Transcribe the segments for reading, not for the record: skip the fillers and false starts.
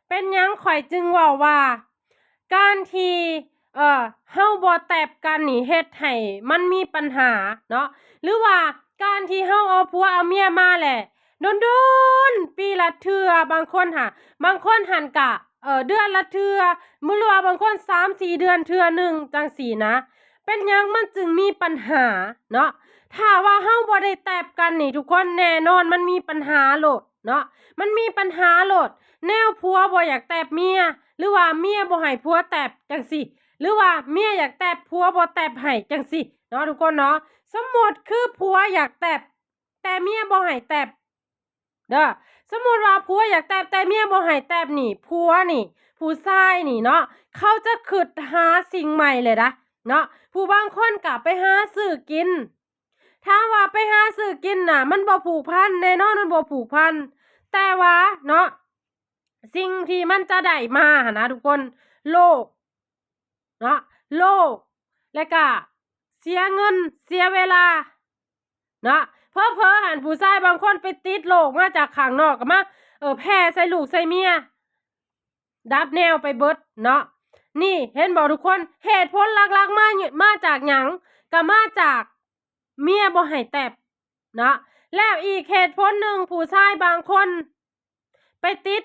เป็นหยังข่อยจึงเว้าว่าการที่เฮาบ่แตบกันนี่เฮ็ดให้มันมีปัญหาเนาะหรือว่าการที่เฮาเอาผัวเอาเมียมาแหละโดนๆปีละเทื่อบางคนหันกะเดือนละเทื่อมื้อว่าบางคน3-4 เดือนเทื่อหนึ่งจังซี่นะเป็นหยังมันจึงมีปัญหาเนาะถ้าว่าเฮาบ่ได้แตบกันนี่ทุกคนแน่นอนมันมีปัญหาโลดเนาะมันมีปัญหาโลดแนวผัวบ่อยากแตบเมียหรือว่าเมียบ่ให้ผัวแตบจังซี่หรือว่าเมียอยากแตบผัวบ่แตบให้จังซี่เนาะทุกคนเนาะสมมุติคือผัวอยากแตบแต่เมียบ่ให้แตบเด้อสมมุติว่าผัวอยากแตบแต่เมียบ่ให้แตบนี่ผัวนี่ผู้ชายนี่เนาะเขาจะคิดหาสิ่งใหม่เลยนะเนาะผู้บางคนก็ไปหาซื้อกินถ้าว่าไปหาซื้อกินน่ะมันบ่ผูกพันแน่นอนมันบ่ผูกพันแต่ว่าเนาะสิ่งที่มันจะได้มาหั่นนะทุกคนโลกเนาะโลกและก็เสียเงินเสียเวลาเนาะเพ้อๆหันผู้ชายบางคนไปติดโรคมาจากข้างนอกก็มาแพร่ใส่ลูกใส่เมียดับแนวไปเบิดเนาะนี่เห็นบ่ทุกคนเหตุผลหลักๆมาจากหยังก็มาจากเมียบ่ให้แตบเนาะแล้วอีกเหตุผลหนึ่งผู้ชายบางคนไปติด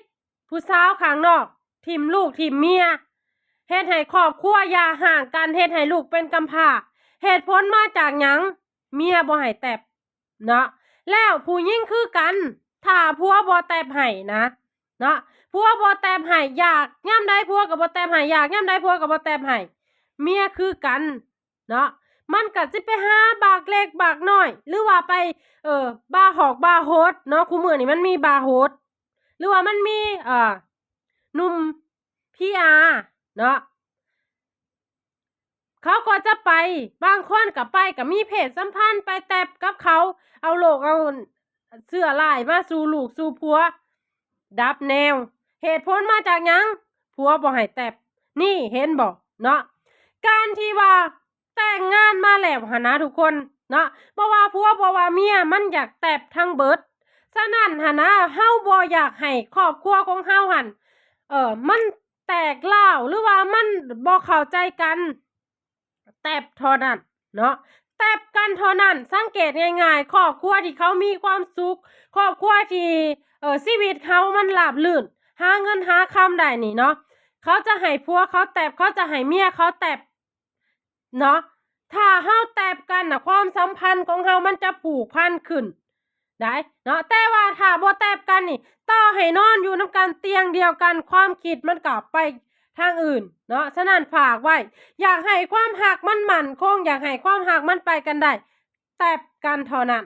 ผู้สาวข้างนอกทิ่มลูกทิ่มเมียเฮ็ดให้ครอบครัวอย่าห่างกันเฮ็ดให้ลูกเป็นกำพร้าเหตุผลมาจากหยังเมียบ่ให้แตบเนาะแล้วผู้หญิงคือกันถ้าผัวบ่แตบให้นะเนาะผัวบ่แตบให้อยากยามใดผัวก็บ่แตบให้อยากยามใดผัวก็บ่แตบให้เมียคือกันเนาะมันก็สิไปหาบากเล็กบากน้อยหรือว่าไปบาร์ฮอกบาร์โฮสเนาะคุมื้อนี้มันมีบาร์โฮสหรือว่ามันมีหนุ่ม PR เนาะเขาก็จะไปบางคนก็ไปก็มีเพศสัมพันธ์ไปแตบกับเขาเอาโรคเอาเชื้อร้ายมาสู่ลูกสู่ผัวดับแนวเหตุผลมาจากหยังผัวบ่ให้แตบนี่เห็นบ่เนาะการที่ว่าแต่งงานมาแล้วหั่นนะทุกคนเนาะบ่ว่าผัวบ่ว่าเมียมันอยากแตบทั้งเบิดฉะนั้นหั่นนะเฮาบ่อยากให้ครอบครัวของเฮาหั่นมันแตกร้าวหรือว่ามันบ่เข้าใจกันแตบเท่านั้นเนาะแตบกันเท่านั้นสังเกตง่ายๆครอบครัวที่เขามีความสุขครอบครัวที่ชีวิตเขามันราบรื่นหาเงินหาคำได้นี่เนาะเขาจะให้ผัวเขาแตบเขาจะให้เมียเขาแตบเนาะถ้าเฮาแตบกันน่ะความสัมพันธ์ของเฮามันจะผูกพันขึ้นได้เนาะแต่ว่าถ้าบ่แตบกันนี่ต่อให้นอนอยู่นำกันเตียงเดียวกันความคิดมันก็ไปทางอื่นเนาะฉะนั้นฝากไว้อยากให้ความหักมันมั่นคงอยากให้ความหักมันไปกันได้แตบกันเท่านั้น